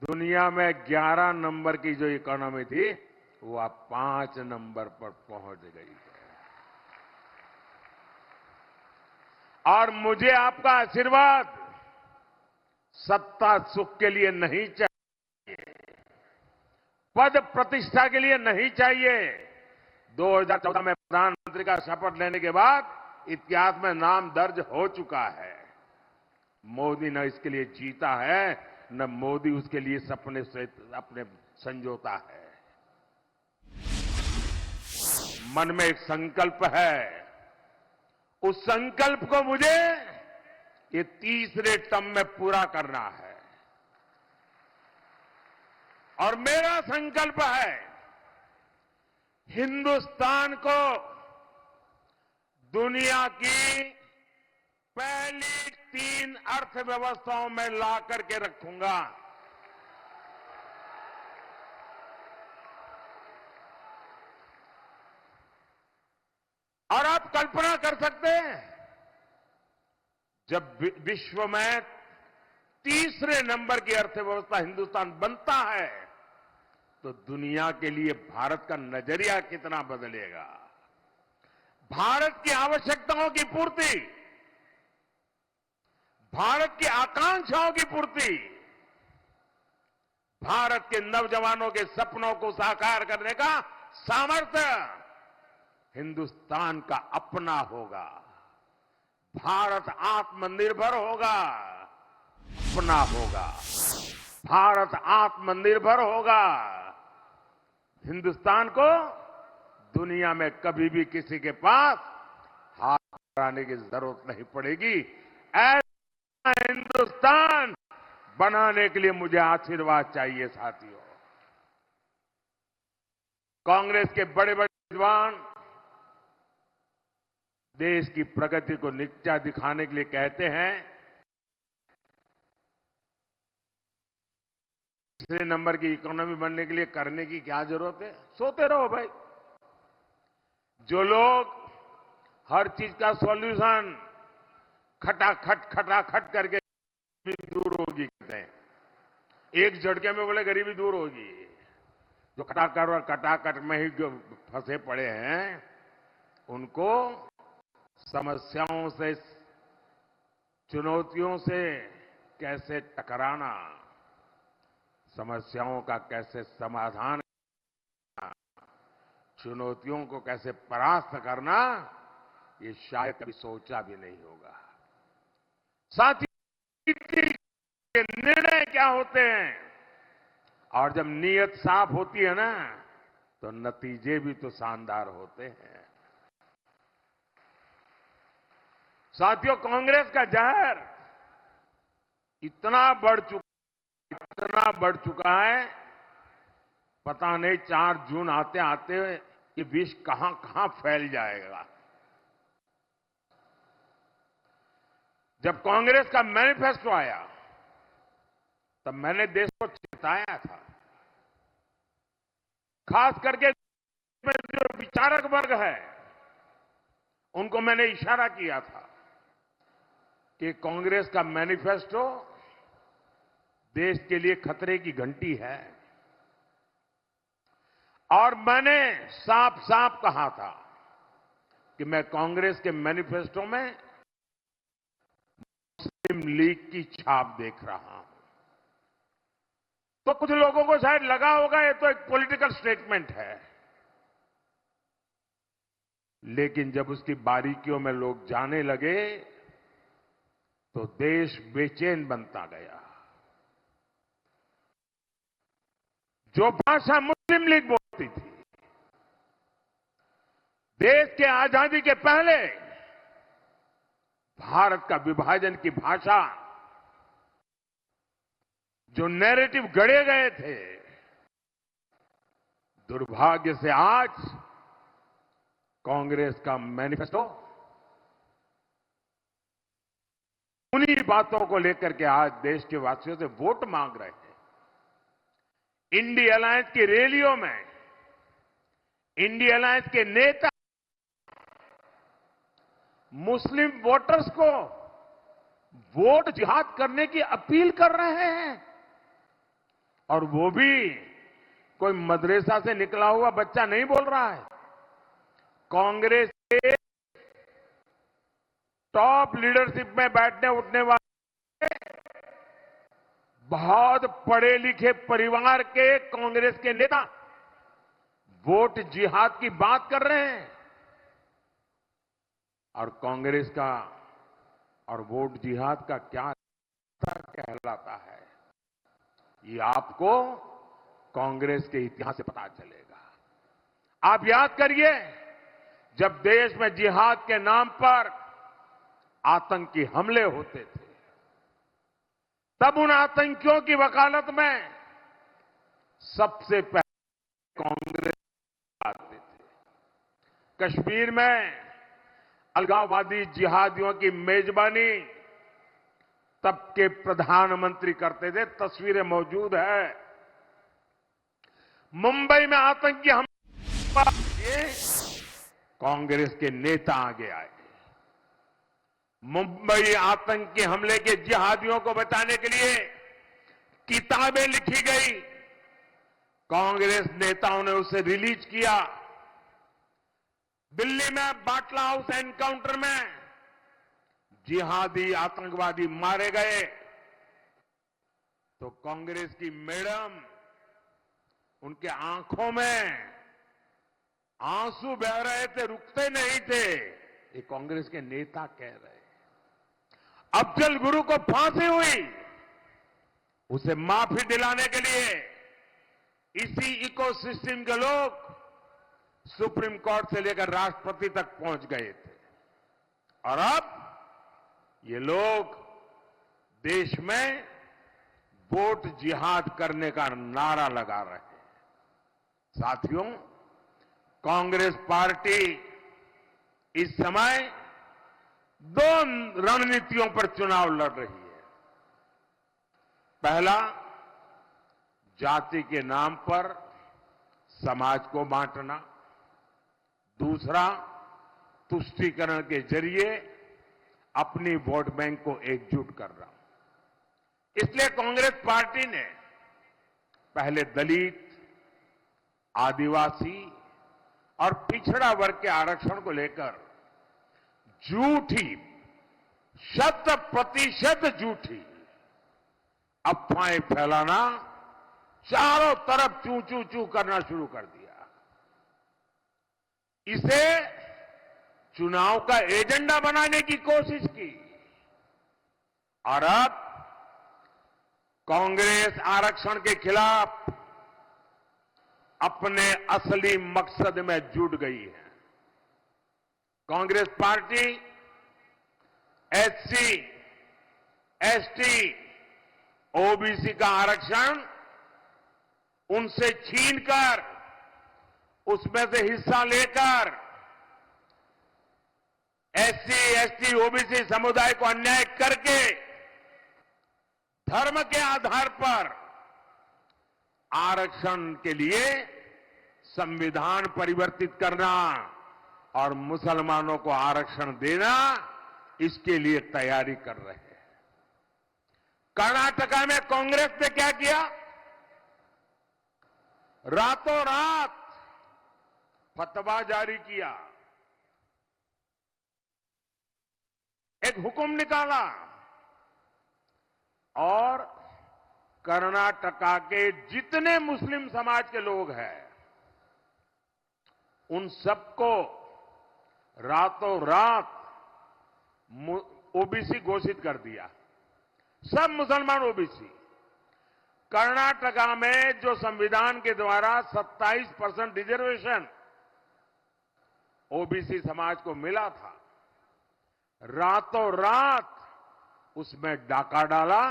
दुनिया में 11 नंबर की जो इकोनॉमी थी वो अब 5 नंबर पर पहुंच गई है। और मुझे आपका आशीर्वाद सत्ता सुख के लिए नहीं चाहिए, पद प्रतिष्ठा के लिए नहीं चाहिए। 2014 में प्रधानमंत्री का शपथ लेने के बाद इतिहास में नाम दर्ज हो चुका है। मोदी न इसके लिए जीता है, न मोदी उसके लिए सपने से अपने संजोता है। मन में एक संकल्प है, उस संकल्प को मुझे ये तीसरे टर्म में पूरा करना है। और मेरा संकल्प है हिंदुस्तान को दुनिया की पहली 3 अर्थव्यवस्थाओं में ला करके रखूंगा। और आप कल्पना कर सकते हैं, जब विश्व में तीसरे नंबर की अर्थव्यवस्था हिंदुस्तान बनता है तो दुनिया के लिए भारत का नजरिया कितना बदलेगा। भारत की आवश्यकताओं की पूर्ति, भारत की आकांक्षाओं की पूर्ति, भारत के नौजवानों के सपनों को साकार करने का सामर्थ्य हिंदुस्तान का अपना होगा। भारत आत्मनिर्भर होगा, अपना होगा। भारत आत्मनिर्भर होगा। हिंदुस्तान को दुनिया में कभी भी किसी के पास हाथ फैलाने की जरूरत नहीं पड़ेगी। ऐसा हिंदुस्तान बनाने के लिए मुझे आशीर्वाद चाहिए साथियों। कांग्रेस के बड़े बड़े विद्वान देश की प्रगति को नीचा दिखाने के लिए कहते हैं तीसरे नंबर की इकोनॉमी बनने के लिए करने की क्या जरूरत है, सोते रहो भाई। जो लोग हर चीज का सॉल्यूशन खटाखट करके दूर होगी कहते हैं, एक झटके में बोले गरीबी दूर होगी। जो खटाखट और कटाकट में ही जो फंसे पड़े हैं उनको समस्याओं से, चुनौतियों से कैसे टकराना, समस्याओं का कैसे समाधान, चुनौतियों को कैसे परास्त करना, ये शायद कभी सोचा भी नहीं होगा। साथ ही के निर्णय क्या होते हैं, और जब नीयत साफ होती है ना तो नतीजे भी तो शानदार होते हैं। साथियों, कांग्रेस का जहर इतना बढ़ चुका है, पता नहीं 4 जून आते आते ये विष कहां कहां फैल जाएगा। जब कांग्रेस का मैनिफेस्टो आया तब मैंने देश को चेताया था, खास करके जो विचारक वर्ग है उनको मैंने इशारा किया था कि कांग्रेस का मैनिफेस्टो देश के लिए खतरे की घंटी है। और मैंने साफ साफ कहा था कि मैं कांग्रेस के मैनिफेस्टो में मुस्लिम लीग की छाप देख रहा हूं। तो कुछ लोगों को शायद लगा होगा ये तो एक पॉलिटिकल स्टेटमेंट है, लेकिन जब उसकी बारीकियों में लोग जाने लगे तो देश बेचैन बनता गया। जो भाषा मुस्लिम लीग बोलती थी, देश के आजादी के पहले भारत का विभाजन की भाषा, जो नैरेटिव गढ़े गए थे, दुर्भाग्य से आज कांग्रेस का मैनिफेस्टो उन्हीं बातों को लेकर के आज देश के वासियों से वोट मांग रहे हैं। इंडिया अलायंस की रैलियों में इंडिया अलायंस के नेता मुस्लिम वोटर्स को वोट जिहाद करने की अपील कर रहे हैं। और वो भी कोई मदरसा से निकला हुआ बच्चा नहीं बोल रहा है। कांग्रेस के टॉप लीडरशिप में बैठने उठने वाले बहुत पढ़े लिखे परिवार के कांग्रेस के नेता वोट जिहाद की बात कर रहे हैं। और कांग्रेस का और वोट जिहाद का क्या कहलाता है, ये आपको कांग्रेस के इतिहास से पता चलेगा। आप याद करिए, जब देश में जिहाद के नाम पर आतंकी हमले होते थे, तब उन आतंकियों की वकालत में सबसे पहले कांग्रेस आते थे। कश्मीर में अलगाववादी जिहादियों की मेजबानी तब के प्रधानमंत्री करते थे, तस्वीरें मौजूद है। मुंबई में आतंकी हमले पर कांग्रेस के नेता आगे आए। मुंबई आतंकी हमले के जिहादियों को बचाने के लिए किताबें लिखी गई, कांग्रेस नेताओं ने उसे रिलीज किया। दिल्ली में बाटला हाउस एनकाउंटर में जिहादी आतंकवादी मारे गए तो कांग्रेस की मैडम, उनके आंखों में आंसू बह रहे थे, रुकते नहीं थे। ये कांग्रेस के नेता कह रहे। अफजल गुरु को फांसी हुई, उसे माफी दिलाने के लिए इसी इकोसिस्टम के लोग सुप्रीम कोर्ट से लेकर राष्ट्रपति तक पहुंच गए थे। और अब ये लोग देश में वोट जिहाद करने का नारा लगा रहे हैं। साथियों, कांग्रेस पार्टी इस समय दो रणनीतियों पर चुनाव लड़ रही है। पहला, जाति के नाम पर समाज को बांटना। दूसरा, तुष्टीकरण के जरिए अपनी वोट बैंक को एकजुट करना। इसलिए कांग्रेस पार्टी ने पहले दलित, आदिवासी और पिछड़ा वर्ग के आरक्षण को लेकर झूठी, 100% झूठी अफवाहें फैलाना, चारों तरफ चू चू चू करना शुरू कर दिया। इसे चुनाव का एजेंडा बनाने की कोशिश की। और अब कांग्रेस आरक्षण के खिलाफ अपने असली मकसद में जुट गई है। Congress party SC, ST, OBC का आरक्षण उनसे छीनकर, उसमें से हिस्सा लेकर एससी, एसटी, ओबीसी समुदाय को अन्याय करके धर्म के आधार पर आरक्षण के लिए संविधान परिवर्तित करना और मुसलमानों को आरक्षण देना, इसके लिए तैयारी कर रहे हैं। कर्नाटका में कांग्रेस ने क्या किया? रातों रात फतवा जारी किया, एक हुक्म निकाला और कर्नाटका के जितने मुस्लिम समाज के लोग हैं, उन सबको रातों रात ओबीसी घोषित कर दिया। सब मुसलमान ओबीसी। कर्नाटका में जो संविधान के द्वारा 27% रिजर्वेशन ओबीसी समाज को मिला था, रातों रात उसमें डाका डाला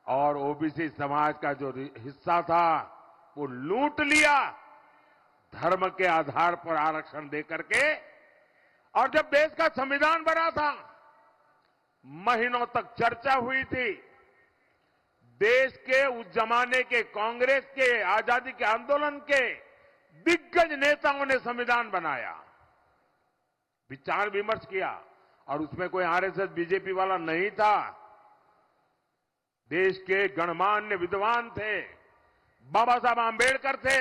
और ओबीसी समाज का जो हिस्सा था वो लूट लिया, धर्म के आधार पर आरक्षण देकर के। और जब देश का संविधान बना था, महीनों तक चर्चा हुई थी। देश के उस जमाने के कांग्रेस के आजादी के आंदोलन के दिग्गज नेताओं ने संविधान बनाया, विचार विमर्श किया, और उसमें कोई आरएसएस, बीजेपी वाला नहीं था। देश के गणमान्य विद्वान थे, बाबा साहब आंबेडकर थे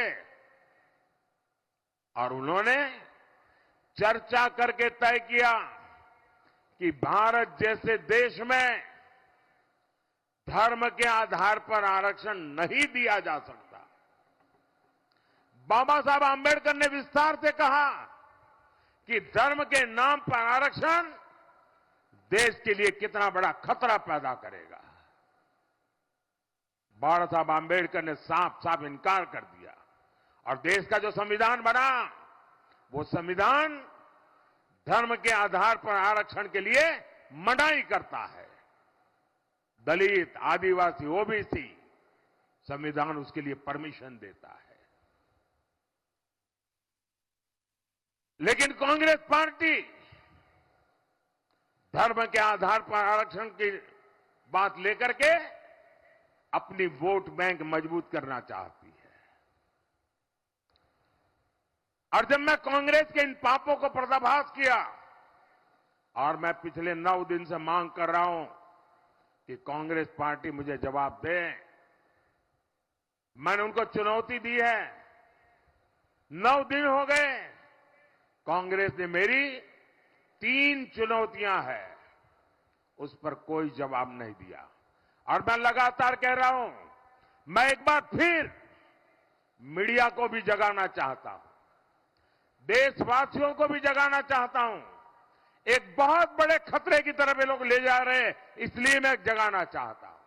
और उन्होंने चर्चा करके तय किया कि भारत जैसे देश में धर्म के आधार पर आरक्षण नहीं दिया जा सकता। बाबा साहब आंबेडकर ने विस्तार से कहा कि धर्म के नाम पर आरक्षण देश के लिए कितना बड़ा खतरा पैदा करेगा। बाबा साहब आंबेडकर ने साफ साफ इनकार कर दिया और देश का जो संविधान बना वो संविधान धर्म के आधार पर आरक्षण के लिए मनाही करता है। दलित, आदिवासी, ओबीसी संविधान उसके लिए परमिशन देता है। लेकिन कांग्रेस पार्टी धर्म के आधार पर आरक्षण की बात लेकर के अपनी वोट बैंक मजबूत करना चाहती है। और जब मैं कांग्रेस के इन पापों को पर्दाफाश किया और मैं पिछले 9 दिन से मांग कर रहा हूं कि कांग्रेस पार्टी मुझे जवाब दे, मैंने उनको चुनौती दी है। 9 दिन हो गए, कांग्रेस ने मेरी 3 चुनौतियां हैं, उस पर कोई जवाब नहीं दिया। और मैं लगातार कह रहा हूं, मैं एक बार फिर मीडिया को भी जगाना चाहता हूं, देशवासियों को भी जगाना चाहता हूं। एक बहुत बड़े खतरे की तरफ ये लोग ले जा रहे हैं, इसलिए मैं जगाना चाहता हूं।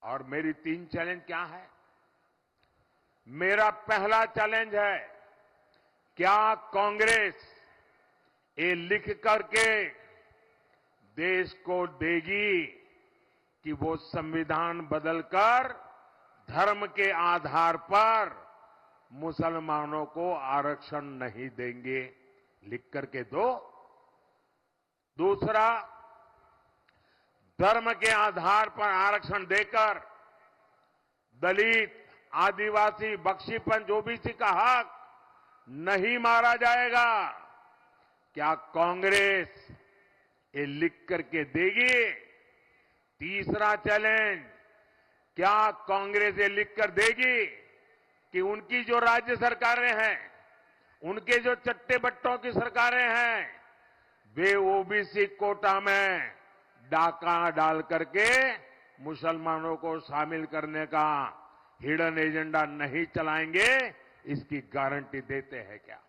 और मेरी 3 चैलेंज क्या है? मेरा पहला चैलेंज है, क्या कांग्रेस ये लिख करके देश को देगी कि वो संविधान बदलकर धर्म के आधार पर मुसलमानों को आरक्षण नहीं देंगे? लिख करके दो। दूसरा, धर्म के आधार पर आरक्षण देकर दलित, आदिवासी, बख्शीपंथ, ओबीसी का हक नहीं मारा जाएगा। क्या कांग्रेस ये लिख करके देगी? तीसरा चैलेंज, क्या कांग्रेस ये लिख कर देगी कि उनकी जो राज्य सरकारें हैं, उनके जो चट्टे बट्टों की सरकारें हैं, वे ओबीसी कोटा में डाका डाल करके मुसलमानों को शामिल करने का हिडन एजेंडा नहीं चलाएंगे? इसकी गारंटी देते हैं क्या?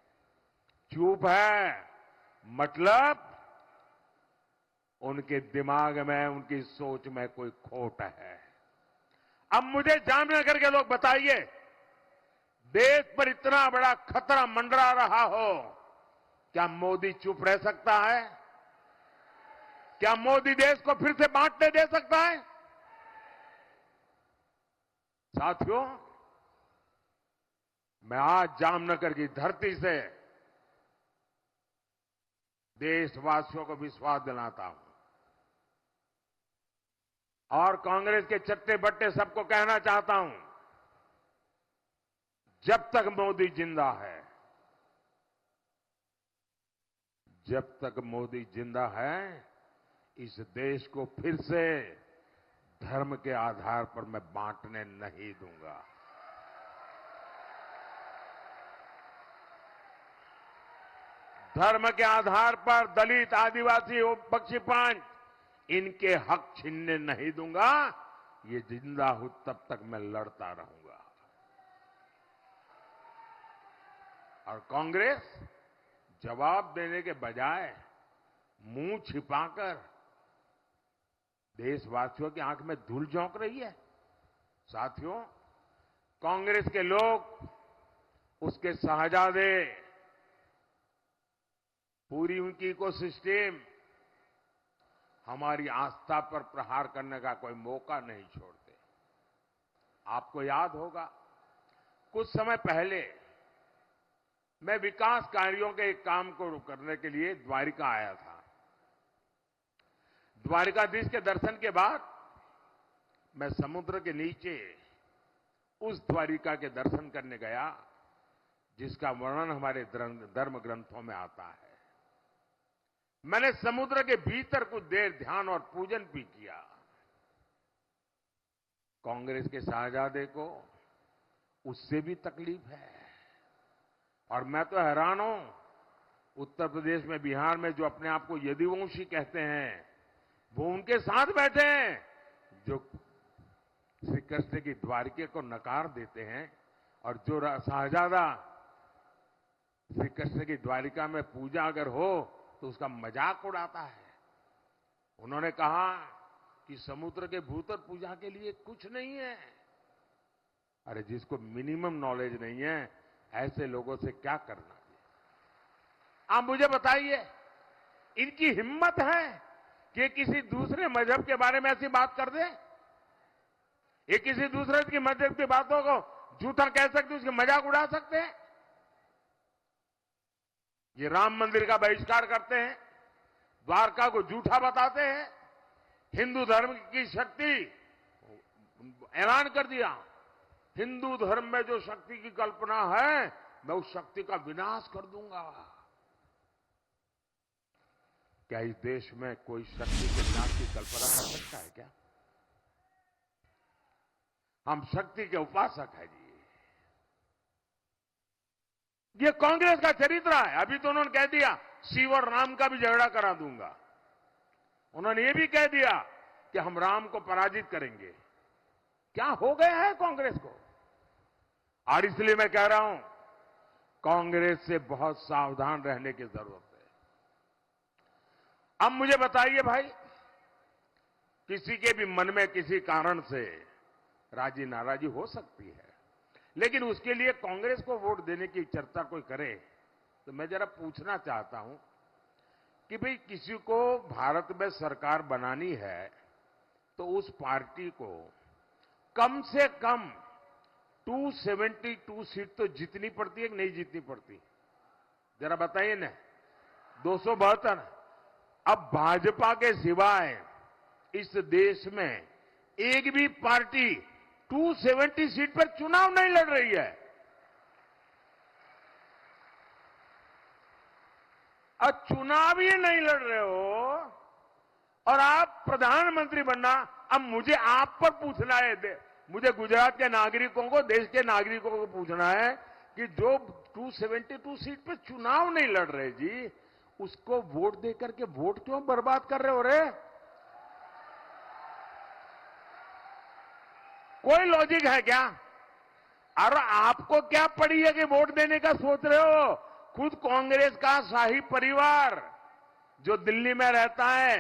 चुप है, मतलब उनके दिमाग में, उनकी सोच में कोई खोट है। अब मुझे जामनगर के लोग बताइए, देश पर इतना बड़ा खतरा मंडरा रहा हो, क्या मोदी चुप रह सकता है? क्या मोदी देश को फिर से बांटने दे सकता है? साथियों, मैं आज जामनगर की धरती से देशवासियों को विश्वास दिलाता हूं और कांग्रेस के चट्टे बट्टे सबको कहना चाहता हूं, जब तक मोदी जिंदा है, जब तक मोदी जिंदा है, इस देश को फिर से धर्म के आधार पर मैं बांटने नहीं दूंगा। धर्म के आधार पर दलित, आदिवासी, बख्शीपंथ, इनके हक छीनने नहीं दूंगा। ये जिंदा हूं तब तक मैं लड़ता रहूंगा। और कांग्रेस जवाब देने के बजाय मुंह छिपाकर देशवासियों की आंख में धूल झोंक रही है। साथियों, कांग्रेस के लोग, उसके शहजादे, पूरी उनकी इकोसिस्टम हमारी आस्था पर प्रहार करने का कोई मौका नहीं छोड़ते। आपको याद होगा, कुछ समय पहले मैं विकास कार्यों के एक काम को करने के लिए द्वारिका आया था। द्वारिकाधीश के दर्शन के बाद मैं समुद्र के नीचे उस द्वारिका के दर्शन करने गया जिसका वर्णन हमारे धर्म ग्रंथों में आता है। मैंने समुद्र के भीतर कुछ देर ध्यान और पूजन भी किया। कांग्रेस के शाहजादे को उससे भी तकलीफ है। और मैं तो हैरान हूं, उत्तर प्रदेश में, बिहार में जो अपने आप को यदुवंशी कहते हैं, वो उनके साथ बैठे हैं जो श्री कृष्ण की द्वारिका को नकार देते हैं, और जो शाहजादा श्री कृष्ण की द्वारिका में पूजा अगर हो तो उसका मजाक उड़ाता है। उन्होंने कहा कि समुद्र के भीतर पूजा के लिए कुछ नहीं है। अरे जिसको मिनिमम नॉलेज नहीं है, ऐसे लोगों से क्या करना है? आप मुझे बताइए, इनकी हिम्मत है कि किसी दूसरे मजहब के बारे में ऐसी बात कर दे? ये किसी दूसरे की मजहब की बातों को झूठा कह सकते, उसके मजाक उड़ा सकते हैं? ये राम मंदिर का बहिष्कार करते हैं, द्वारका को झूठा बताते हैं, हिंदू धर्म की शक्ति ऐलान कर दिया, हिंदू धर्म में जो शक्ति की कल्पना है मैं उस शक्ति का विनाश कर दूंगा। क्या इस देश में कोई शक्ति के विनाश की कल्पना कर सकता है क्या? हम शक्ति के उपासक हैं जी। ये कांग्रेस का चरित्र है। अभी तो उन्होंने कह दिया शिव और राम का भी झगड़ा करा दूंगा। उन्होंने ये भी कह दिया कि हम राम को पराजित करेंगे। क्या हो गया है कांग्रेस को? और इसलिए मैं कह रहा हूं, कांग्रेस से बहुत सावधान रहने की जरूरत है। अब मुझे बताइए भाई, किसी के भी मन में किसी कारण से राजी नाराजी हो सकती है, लेकिन उसके लिए कांग्रेस को वोट देने की चर्चा कोई करे तो मैं जरा पूछना चाहता हूं कि भाई किसी को भारत में सरकार बनानी है तो उस पार्टी को कम से कम 272 सीट तो जीतनी पड़ती है कि नहीं जीतनी पड़ती? जरा बताइए ना। 272। अब भाजपा के सिवाय इस देश में एक भी पार्टी 270 सीट पर चुनाव नहीं लड़ रही है। और चुनाव ही नहीं लड़ रहे हो और आप प्रधानमंत्री बनना। अब मुझे आप पर पूछना है, मुझे गुजरात के नागरिकों को, देश के नागरिकों को पूछना है कि जो 272 सीट पर चुनाव नहीं लड़ रहे जी, उसको वोट देकर के वोट क्यों बर्बाद कर रहे हो रे? कोई लॉजिक है क्या? और आपको क्या पड़ी है कि वोट देने का सोच रहे हो? खुद कांग्रेस का शाही परिवार जो दिल्ली में रहता है,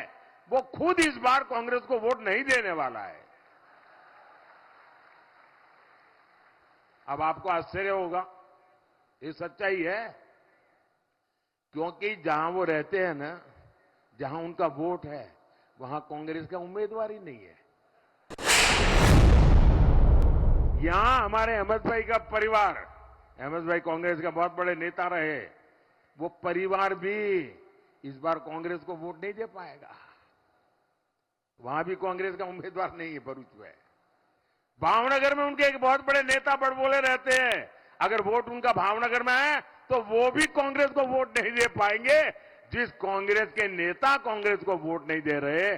वो खुद इस बार कांग्रेस को वोट नहीं देने वाला है। अब आपको आश्चर्य होगा, ये सच्चाई है, क्योंकि जहां वो रहते हैं ना, जहां उनका वोट है, वहां कांग्रेस का उम्मीदवार ही नहीं है। यहां हमारे अहमद भाई का परिवार, अहमद भाई कांग्रेस का बहुत बड़े नेता रहे, वो परिवार भी इस बार कांग्रेस को वोट नहीं दे पाएगा। वहां भी कांग्रेस का उम्मीदवार नहीं है भरूच में। भावनगर में उनके एक बहुत बड़े नेता बड़बोले रहते हैं, अगर वोट उनका भावनगर में है तो वो भी कांग्रेस को वोट नहीं दे पाएंगे। जिस कांग्रेस के नेता कांग्रेस को वोट नहीं दे रहे,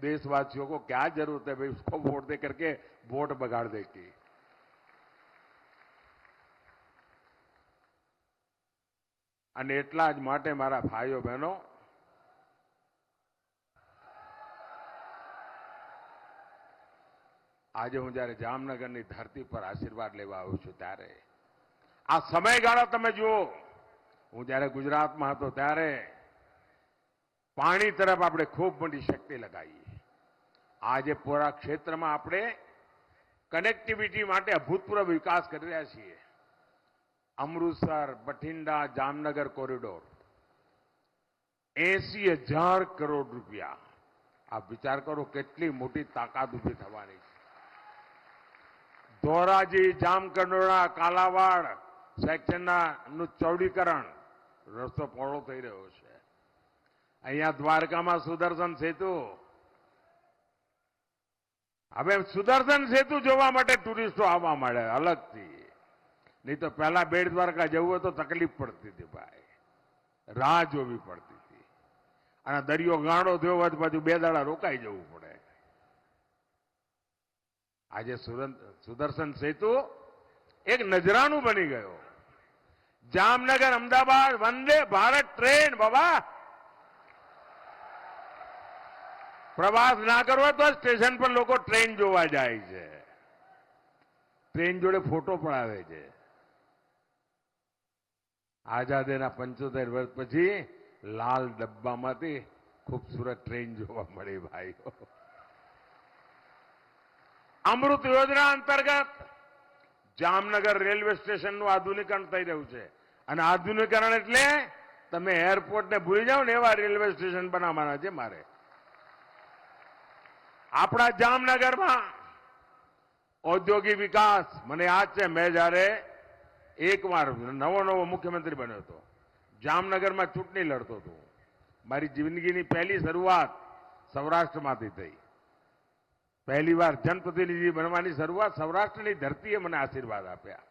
देशवासियों को क्या जरूरत है भाई उसको वोट दे करके वोट बगाड़ दे की? અને એટલા જ માટે મારા ભાઈઓ બહેનો, આજે હું જયારે જામનગરની ધરતી પર આશીર્વાદ લેવા આવ્યો છું ત્યારે આ સમયગાળા તમે જુઓ, હું જયારે ગુજરાતમાં હતો ત્યારે પાણી તરફ આપણે ખૂબ મોટી શક્તિ લગાવી. આજે પૂરા ક્ષેત્રમાં આપણે કનેક્ટિવિટી માટે અભૂતપૂર્વ વિકાસ કરી રહ્યા છીએ. अमृतसर बठिंडा जामनगर कॉरिडोर 80,000 करोड़ रुपया. आप विचार करो કેટલી મોટી તાકાત ઉભી થવાની છે. ધોરાજી જામકંડોરણા કાલાવાડ સેક્શનનું ચૌડીકરણ, રસ્તો પહોળો થઈ રહ્યો છે. અહીંયા દ્વારકામાં સુદર્શન સેતુ, હવે સુદર્શન સેતુ જોવા માટે ટુરિસ્ટો આવવા માંડે અલગથી. नहीं तो पहला बेट द्वारका जવું तो तकलीफ पड़ती थी भाई, राह जोवी पड़ती थी. અને દરિયો ગાળો થયો હોય તો પાછું 2 દાડા રોકાઈ જવું પડે. આજે સુદર્શન સેતુ એક નજરાનું બની ગયો. જામનગર અમદાવાદ વંદે ભારત ટ્રેન બાબા. પ્રવાસ ના કરવો તો સ્ટેશન પર લોકો ટ્રેન જોવા જાય છે, ટ્રેન જોડે ફોટો પડાવે છે. આઝાદીના 75 વર્ષ પછી લાલ ડબ્બામાંથી ખૂબસૂરત ટ્રેન જોવા મળી ભાઈઓ. અમૃત યોજના અંતર્ગત જામનગર રેલવે સ્ટેશનનું આધુનિકરણ થઈ રહ્યું છે. અને આધુનિકરણ એટલે તમે એરપોર્ટને ભૂલી જાઓ ને એવા રેલવે સ્ટેશન બનાવવાના છે મારે. આપણા જામનગરમાં ઔદ્યોગિક વિકાસ, મને યાદ છે મેં જયારે એકવાર નવો મુખ્યમંત્રી બન્યો હતો, જામનગરમાં ચૂંટણી લડતો હતો. મારી જિંદગીની પહેલી શરૂઆત સૌરાષ્ટ્રમાંથી થઈ. પહેલી વાર જનપ્રતિનિધિ બનવાની શરૂઆત સૌરાષ્ટ્રની ધરતીએ મને આશીર્વાદ આપ્યા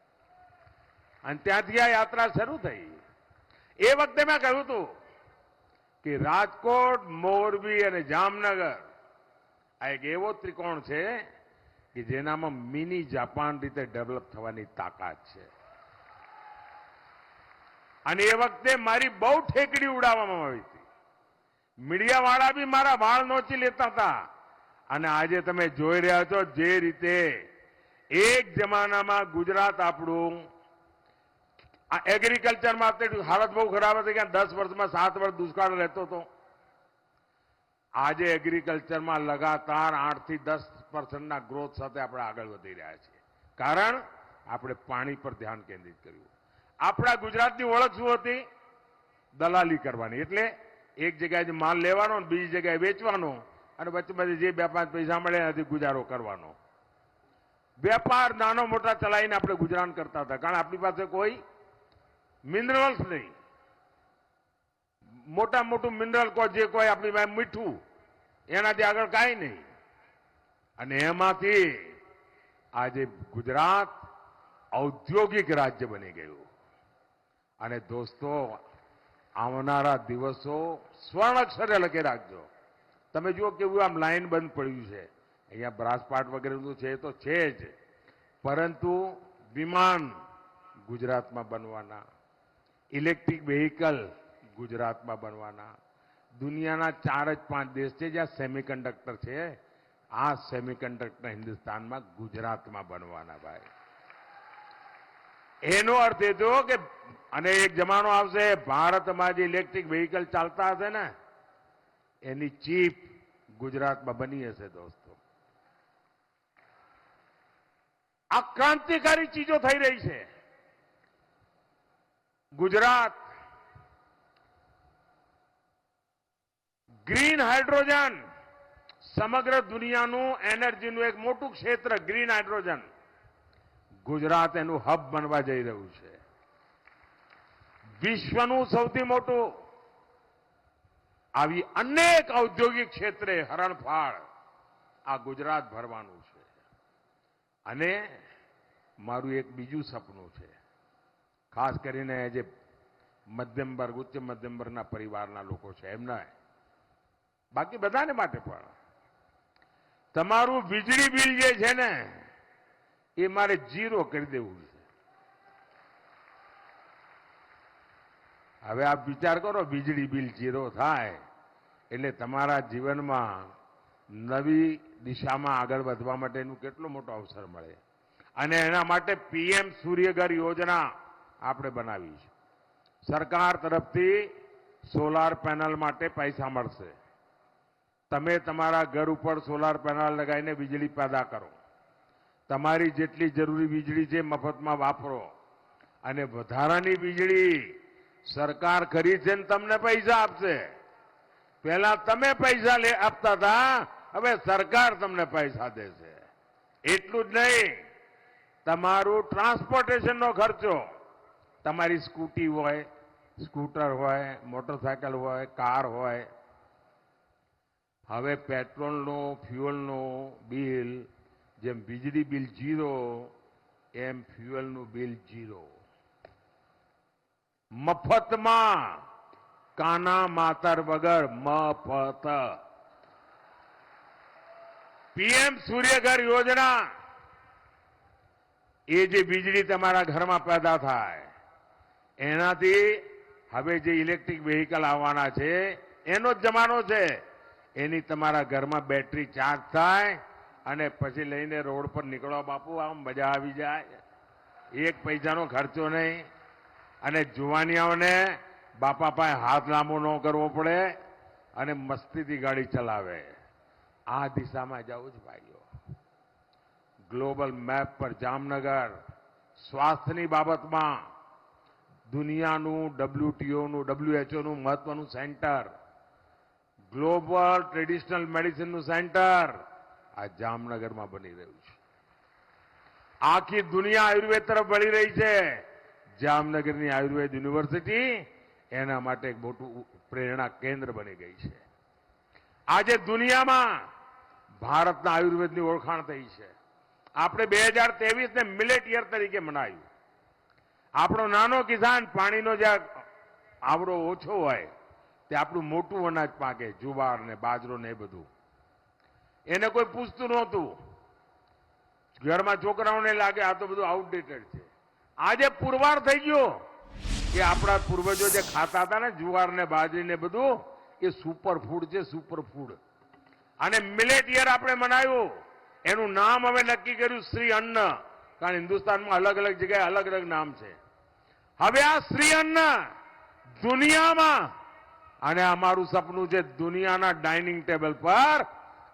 અને ત્યાંથી આ યાત્રા શરૂ થઈ. એ વખતે મેં કહ્યું હતું કે રાજકોટ, મોરબી અને જામનગર આ એક એવો ત્રિકોણ છે કે જેનામાં મિની જાપાન રીતે ડેવલપ થવાની તાકાત છે. અને એ વખતે મારી બહુ ઠેકડી ઉડાવવામાં આવી હતી. મીડિયાવાળા બી મારા વાળ નોચી લેતા હતા. અને આજે તમે જોઈ રહ્યા છો જે રીતે એક જમાનામાં ગુજરાત આપણું એગ્રીકલ્ચરમાં હાલત બહુ ખરાબ હતી કે 10 વર્ષમાં 7 વર્ષ દુષ્કાળ રહેતો હતો. આજે એગ્રીકલ્ચરમાં લગાતાર 8 થી 10% ગ્રોથ સાથે આપણે આગળ વધી રહ્યા છીએ. કારણ આપણે પાણી પર ધ્યાન કેન્દ્રિત કર્યું. આપણા ગુજરાતની ઓળખ શું હતી? દલાલી કરવાની. એટલે એક જગ્યાએ માલ લેવાનો, બીજી જગ્યાએ વેચવાનો અને વચ્ચેમાંથી જે 2-5 પૈસા મળે એનાથી ગુજારો કરવાનો. વેપાર નાનો મોટા ચલાવીને આપણે ગુજરાન કરતા હતા. કારણ આપણી પાસે કોઈ મિનરલ્સ નહીં. મોટું મિનરલ જે કોઈ આપણી પાસે મીઠું, એનાથી આગળ કાંઈ નહીં. અને એમાંથી આજે ગુજરાત ઔદ્યોગિક રાજ્ય બની ગયું. અને દોસ્તો, આવનારા દિવસો સ્વર્ણ અક્ષરે લખી રાખજો. તમે જુઓ કેવું આમ લાઈન બંધ પડ્યું છે. અહીંયા બ્રાસપાટ વગેરેનું છે તો છે જ, પરંતુ વિમાન ગુજરાતમાં બનવાના, ઇલેક્ટ્રિક વ્હીકલ ગુજરાતમાં બનવાના. દુનિયાના 4 જ 5 દેશ છે જ્યાં સેમિકન્ડક્ટર છે. આ સેમિકન્ડક્ટર હિન્દુસ્તાનમાં ગુજરાતમાં બનવાના ભાઈ. એનો અર્થ એ થયો કે અને એક જમાનો આવશે ભારતમાં જે ઇલેક્ટ્રિક વ્હીકલ ચાલતા હશે ને એની ચીપ ગુજરાતમાં બની હશે. દોસ્તો, આ ક્રાંતિકારી ચીજો થઈ રહી છે. ગુજરાત ગ્રીન હાઇડ્રોજન, સમગ્ર દુનિયાનું એનર્જીનું એક મોટું ક્ષેત્ર ગ્રીન હાઇડ્રોજન, ગુજરાત એનું હબ બનવા જઈ રહ્યું છે. વિશ્વનું સૌથી મોટું આવી અનેક ઔદ્યોગિક ક્ષેત્રે હરણફાળ આ ગુજરાત ભરવાનું છે. અને મારું એક બીજું સપનું છે, ખાસ કરીને જે મધ્યમ વર્ગ, ઉચ્ચ મધ્યમ વર્ગના પરિવારના લોકો છે એમના, બાકી બધાને માટે પણ, તમારું વીજળી બિલ જે છે ને એ મારે 0 કરી દેવું છે. હવે આપ વિચાર કરો, વીજળી બિલ 0 થાય એટલે તમારા જીવનમાં નવી દિશામાં આગળ વધવા માટેનું કેટલો મોટો અવસર મળે. અને એના માટે પીએમ સૂર્યઘર યોજના આપણે બનાવી છે. સરકાર તરફથી સોલાર પેનલ માટે પૈસા મળશે. તમે તમારા ઘર ઉપર સોલાર પેનલ લગાવીને વીજળી પેદા કરો. તમારી જેટલી જરૂરી વીજળી છે મફતમાં વાપરો. અને વધારાની વીજળી સરકાર ખરીદશે ને તમને પૈસા આપશે. પહેલા તમે પૈસા આપતા હતા, હવે સરકાર તમને પૈસા દેશે. એટલું જ નહીં, તમારું ટ્રાન્સપોર્ટેશનનો ખર્ચો, તમારી સ્કૂટી હોય, સ્કૂટર હોય, મોટરસાયકલ હોય, કાર હોય, હવે પેટ્રોલનું, ફ્યુઅલનું બિલ જેમ વીજળી બિલ 0 એમ ફ્યુઅલનું બિલ 0. મફતમાં, કાના માતર વગર મફત. પીએમ સૂર્યઘર યોજના એ જે વીજળી તમારા ઘરમાં પેદા થાય એનાથી હવે જે ઇલેક્ટ્રિક વ્હીકલ આવવાના છે એનો જ જમાનો છે. એની તમારા ઘરમાં બેટરી ચાર્જ થાય અને પછી લઈને રોડ પર નીકળો બાપુ, આમ મજા આવી જાય. એક પૈસાનો ખર્ચો નહીં અને જુવાનિયાઓને બાપા પાસે હાથ લાંબો ન કરવો પડે અને મસ્તીથી ગાડી ચલાવે. આ દિશામાં જાઉં છું ભાઈઓ. ગ્લોબલ મેપ પર જામનગર સ્વાસ્થ્યની બાબતમાં દુનિયાનું WTOનું WHOનું મહત્વનું સેન્ટર, ગ્લોબલ ટ્રેડિશનલ મેડિસિનનું સેન્ટર આ જામનગરમાં બની રહ્યું છે. આખી દુનિયા આયુર્વેદ તરફ વળી રહી છે. જામનગરની આયુર્વેદ યુનિવર્સિટી એના માટે એક મોટું પ્રેરણા કેન્દ્ર બની ગઈ છે. આજે દુનિયામાં ભારતના આયુર્વેદની ઓળખાણ થઈ છે. આપણે 2023ને મિલેટ યર તરીકે મનાવ્યું. આપણો નાનો કિસાન પાણીનો જે આવડો ઓછો હોય તે આપણું મોટું અનાજ પાકે, જુવાર ને બાજરો ને એ બધું. એને કોઈ પૂછતું નહોતું. ઘરમાં છોકરાઓને લાગે આ તો બધું આઉટડેટેડ છે. આજે પુરવાર થઈ ગયો કે આપણા પૂર્વજો જે ખાતા હતા ને જુવાર ને બાજરી ને બધું, એ સુપર ફૂડ છે, સુપર ફૂડ. અને મિલેટ યર આપણે મનાવ્યું. એનું નામ હવે નક્કી કર્યું શ્રી અન્ન, કારણ હિન્દુસ્તાનમાં અલગ અલગ જગ્યાએ અલગ અલગ નામ છે. હવે આ શ્રી અન્ન દુનિયામાં, અને અમારું સપનું છે દુનિયાના ડાઇનિંગ ટેબલ પર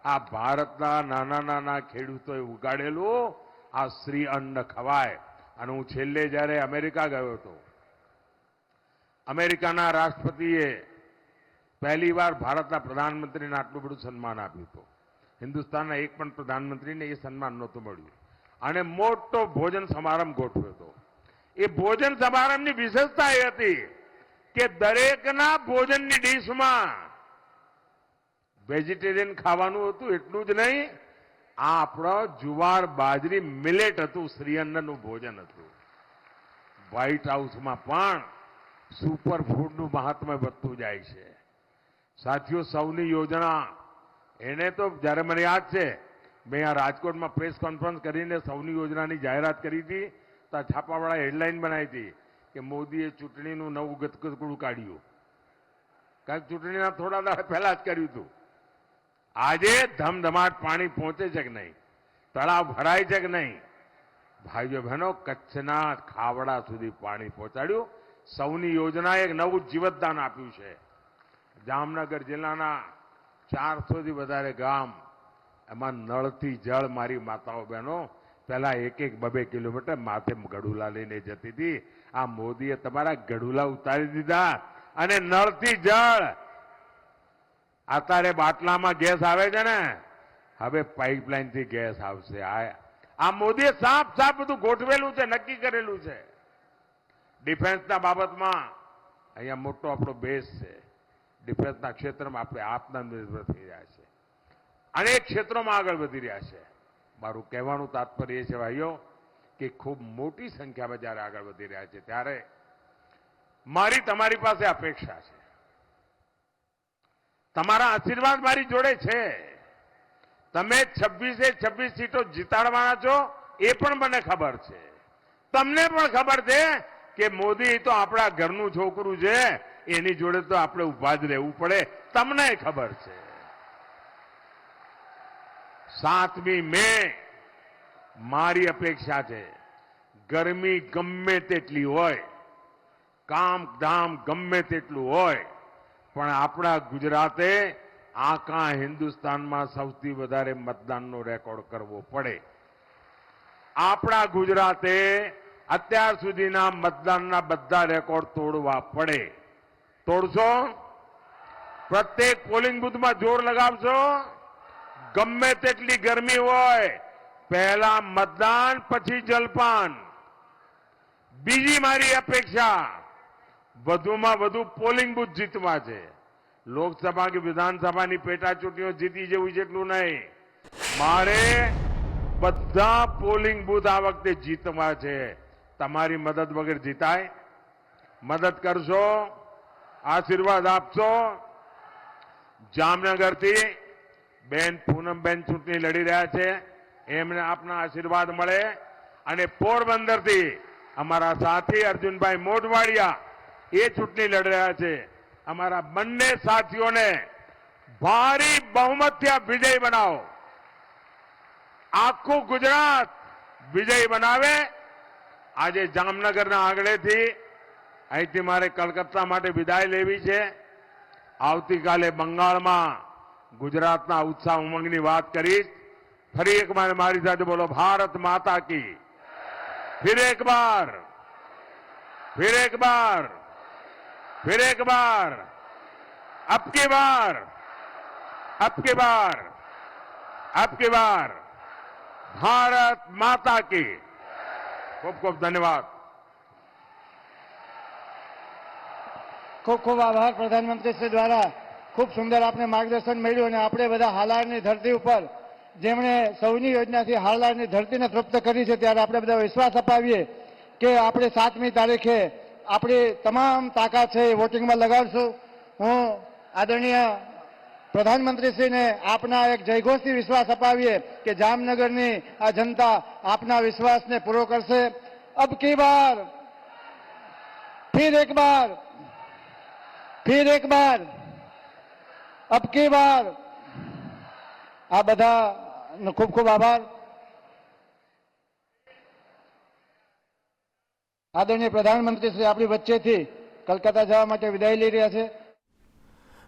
આ ભારતના નાના નાના ખેડૂતોએ ઉગાડેલું આ શ્રી અન્ન ખવાય. અને હું છેલ્લે જ્યારે અમેરિકા ગયો હતો, અમેરિકાના રાષ્ટ્રપતિએ પહેલીવાર ભારતના પ્રધાનમંત્રીને આટલું બધું સન્માન આપ્યું હતું. હિન્દુસ્તાનના એક પણ પ્રધાનમંત્રીને એ સન્માન નહોતું મળ્યું. અને મોટો ભોજન સમારંભ ગોઠવ્યો હતો. એ ભોજન સમારંભની વિશેષતા એ હતી કે દરેકના ભોજનની ડીશમાં વેજીટેરિયન ખાવાનું હતું. એટલું જ નહીં, આ આપણો જુવાર બાજરી મિલેટ હતું, શ્રી અન્નનું ભોજન હતું. વ્હાઇટ હાઉસમાં પણ સુપર ફૂડનું મહાત્મ્ય વધતું જાય છે. સાથીઓ, સૌની યોજના, એને તો જ્યારે મને યાદ છે મેં આ રાજકોટમાં પ્રેસ કોન્ફરન્સ કરીને સૌની યોજનાની જાહેરાત કરી હતી, તો છાપાવાળા હેડલાઇન બનાવી હતી કે મોદીએ ચૂંટણીનું નવું ગતકડું કાઢ્યું. કારણ કે ચૂંટણીના થોડા દાડા પહેલા જ કર્યું હતું. આજે ધમધમાટ પાણી પહોંચે છે કે નહીં, તળાવ ભરાય છે કે નહીં? ભાઈઓ બહેનો, કચ્છના ખાવડા સુધી પાણી પહોંચાડ્યું. સૌની યોજનાએ એક નવું જીવતદાન આપ્યું છે. જામનગર જિલ્લાના 400થી વધારે ગામ, એમાં નળથી જળ મારી માતાઓ બહેનો પહેલા 1-2 કિલોમીટર માથે ગઢુલા લઈને જતી હતી. આ મોદીએ તમારા ગઢુલા ઉતારી દીધા અને નળથી જળ. અત્યારે બાટલામાં ગેસ આવે છે ને, હવે પાઇપલાઇનથી ગેસ આવશે. આ મોદીએ સાફ બધું ગોઠવેલું છે, નક્કી કરેલું છે. ડિફેન્સના બાબતમાં અહીંયા મોટો આપણો બેઝ છે. ડિફેન્સના ક્ષેત્રમાં આપણે આત્મનિર્ભર થઈ રહ્યા છે. અનેક ક્ષેત્રોમાં આગળ વધી રહ્યા છે. મારું કહેવાનું તાત્પર્ય એ છે ભાઈઓ કે ખૂબ મોટી સંખ્યામાં જ્યારે આગળ વધી રહ્યા છે ત્યારે મારી તમારી પાસે અપેક્ષા છે. તમારા આશીર્વાદ મારી જોડે છે. તમે 26 સીટો જીતાડવાના છો એ પણ મને ખબર છે. તમને પણ ખબર છે કે મોદી તો આપણા ઘરનું છોકરું છે, એની જોડે તો આપણે ઉભા જ રહેવું પડે. તમને ખબર છે. 7મી મે મારી અપેક્ષા છે. ગરમી ગમે તેટલી હોય, કામ ધામ ગમે તેટલું હોય, પણ આપણા ગુજરાતે આખા હિન્દુસ્તાનમાં સૌથી વધારે મતદાનનો રેકોર્ડ કરવો પડે. આપણા ગુજરાતે અત્યાર સુધીના મતદાનના બધા રેકોર્ડ તોડવા પડે. તોડશો? પ્રત્યેક પોલિંગ બૂથમાં જોર લગાવશો? ગમે તેટલી ગરમી હોય, પહેલા મતદાન પછી જલપાન. બીજી મારી અપેક્ષા વધુમાં વધુ પોલિંગ બૂથ જીતવા છે. લોકસભા કે વિધાનસભાની પેટા ચૂંટણીઓ જીતી જેવું જેટલું નહીં, મારે બધા પોલિંગ બૂથ આ વખતે જીતવા છે. તમારી મદદ વગર જીતાય? મદદ કરશો? આશીર્વાદ આપશો? જામનગરથી બેન પૂનમબેન ચૂંટણી લડી રહ્યા છે, એમને આપના આશીર્વાદ મળે. અને પોરબંદરથી અમારા સાથી અર્જુનભાઈ મોઢવાડિયા એ ચૂંટણી લડી રહ્યા છે. અમારા બંને સાથીઓને ભારી બહુમતથી વિજય બનાવો. આખું ગુજરાત વિજય બનાવે. આજે જામનગરના આંગણેથી અહીંથી મારે કલકત્તા માટે વિદાય લેવી છે. આવતીકાલે બંગાળમાં ગુજરાતના ઉત્સાહ ઉમંગની વાત કરીશ. ફરી એક વાર મારી સાથે બોલો, ભારત માતા કી. फिर एक बार, फिर एक बार, फिर एक बार, अब की बार, अब की बार, अब की बार, भारत माता की. खूब खूब धन्यवाद. ખૂબ ખૂબ આભાર પ્રધાનમંત્રી શ્રી દ્વારા. ખૂબ સુંદર આપને માર્ગદર્શન મળ્યું અને આપણે બધા હાલારની ધરતી ઉપર જેમણે સૌની યોજનાથી હાલારની ધરતીને તૃપ્ત કરી છે ત્યારે આપણે બધા વિશ્વાસ અપાવીએ કે આપણે 7મી તારીખે આપણી તમામ તાકાત છે એ વોટિંગમાં લગાડશું. હું આદરણીય પ્રધાનમંત્રીશ્રીને આપના એક જયઘોષથી વિશ્વાસ અપાવીએ કે જામનગરની આ જનતા આપના વિશ્વાસને પૂરો કરશે. અબ કી બાર, ફિર એક બાર, फिर एक बार, अब की बार. આ બધા ખૂબ ખૂબ આભાર. આદરણીય પ્રધાનમંત્રી શ્રી આપણી વચ્ચેથી કલકત્તા જવા માટે વિદાય લઈ રહ્યા છે.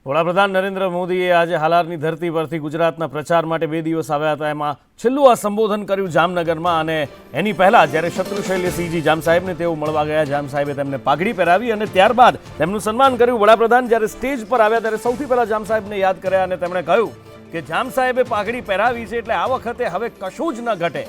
વડાપ્રધાન નરેન્દ્ર મોદીએ આજે હાલારની ધરતી પરથી ગુજરાતના પ્રચાર માટે 2 દિવસ આવ્યા હતા. એમાં છેલ્લું આ સંબોધન કર્યું જામનગરમાં અને એની પહેલા જ્યારે શત્રુશૈલ્યસિંહજી જામ સાહેબને તેઓ મળવા ગયા, જામ સાહેબે તેમને પાઘડી પહેરાવી અને ત્યારબાદ તેમનું સન્માન કર્યું. વડાપ્રધાન જ્યારે સ્ટેજ પર આવ્યા ત્યારે સૌથી પહેલા જામ સાહેબને યાદ કર્યા અને તેમણે કહ્યું કે જામ સાહેબે પાઘડી પહેરાવી છે એટલે આ વખતે હવે કશું જ ન ઘટે.